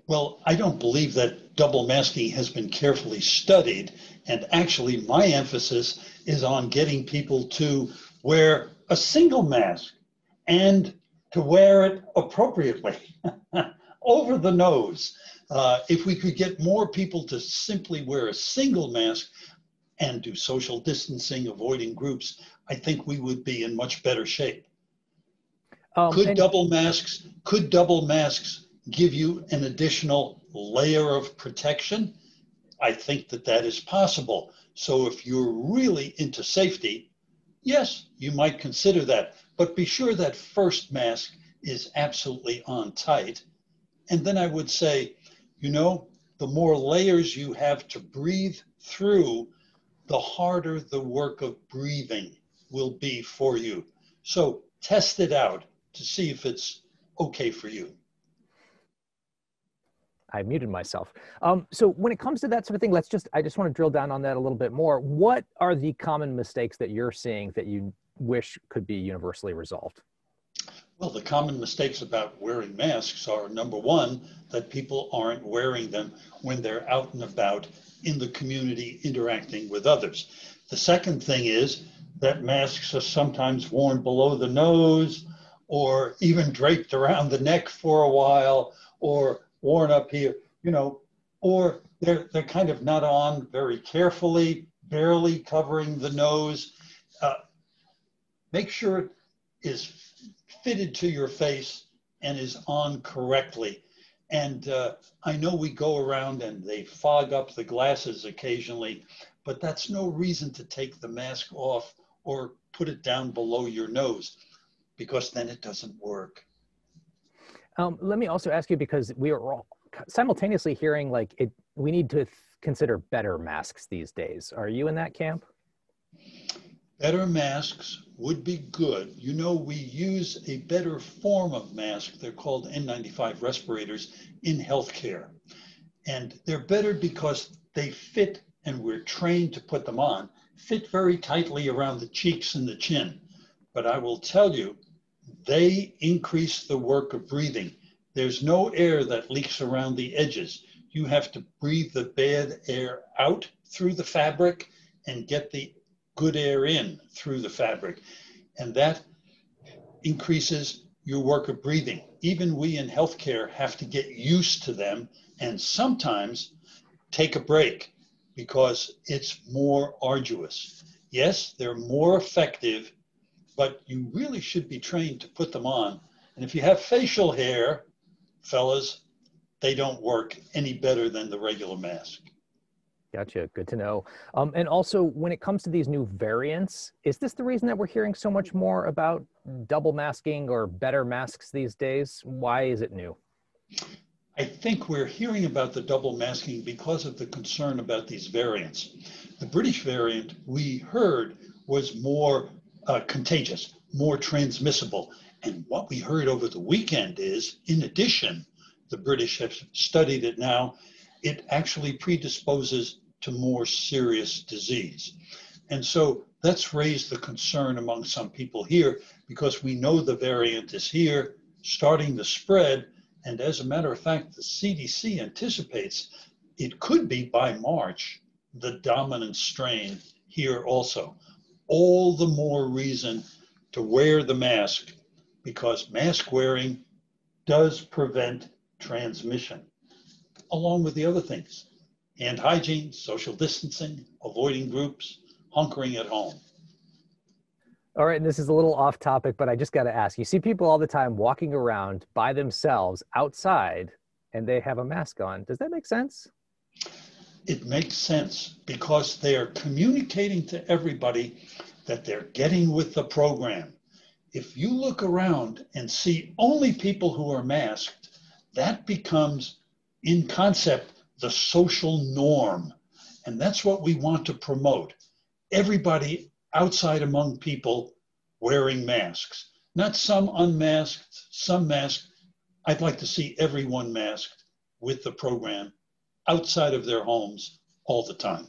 Well, I don't believe that double masking has been carefully studied. And actually, my emphasis is on getting people to wear a single mask and to wear it appropriately over the nose. If we could get more people to simply wear a single mask and do social distancing, avoiding groups, I think we would be in much better shape. Could double masks give you an additional layer of protection? I think that that is possible. So if you're really into safety, yes, you might consider that, but be sure that first mask is absolutely on tight. And then I would say, you know, the more layers you have to breathe through, the harder the work of breathing will be for you. So test it out to see if it's okay for you. I muted myself. So when it comes to that sort of thing, I just want to drill down on that a little bit more. What are the common mistakes that you're seeing that you wish could be universally resolved? Well, the common mistakes about wearing masks are, number one, that people aren't wearing them when they're out and about in the community interacting with others. The second thing is that masks are sometimes worn below the nose or even draped around the neck for a while or worn up here, you know, or they're kind of not on very carefully, barely covering the nose. Make sure it is fitted to your face and is on correctly. And I know we go around and they fog up the glasses occasionally, but that's no reason to take the mask off or put it down below your nose, because then it doesn't work. Let me also ask you, because we are all simultaneously hearing we need to consider better masks these days. Are you in that camp? Better masks would be good. You know, we use a better form of mask. They're called N95 respirators in healthcare. And they're better because they fit, and we're trained to put them on, fit very tightly around the cheeks and the chin. But I will tell you, they increase the work of breathing. There's no air that leaks around the edges. You have to breathe the bad air out through the fabric and get the good air in through the fabric. And that increases your work of breathing. Even we in healthcare have to get used to them and sometimes take a break because it's more arduous. Yes, they're more effective, but you really should be trained to put them on. And if you have facial hair, fellas, they don't work any better than the regular mask. Gotcha. Good to know. And also, when it comes to these new variants, is this the reason that we're hearing so much more about double masking or better masks these days? Why is it new? I think we're hearing about the double masking because of the concern about these variants. The British variant, we heard, was more contagious, more transmissible. And what we heard over the weekend is, in addition, the British have studied it now, it actually predisposes to more serious disease. And so that's raised the concern among some people here because we know the variant is here, starting to spread. And as a matter of fact, the CDC anticipates it could be by March, the dominant strain here also. All the more reason to wear the mask because mask wearing does prevent transmission, along with the other things: hand hygiene, social distancing, avoiding groups, hunkering at home. All right, and this is a little off topic, but I just got to ask, you see people all the time walking around by themselves outside and they have a mask on. Does that make sense? It makes sense because they are communicating to everybody that they're getting with the program. If you look around and see only people who are masked, that becomes, in concept, the social norm. And that's what we want to promote. Everybody outside among people wearing masks, not some unmasked, some masked. I'd like to see everyone masked with the program outside of their homes all the time.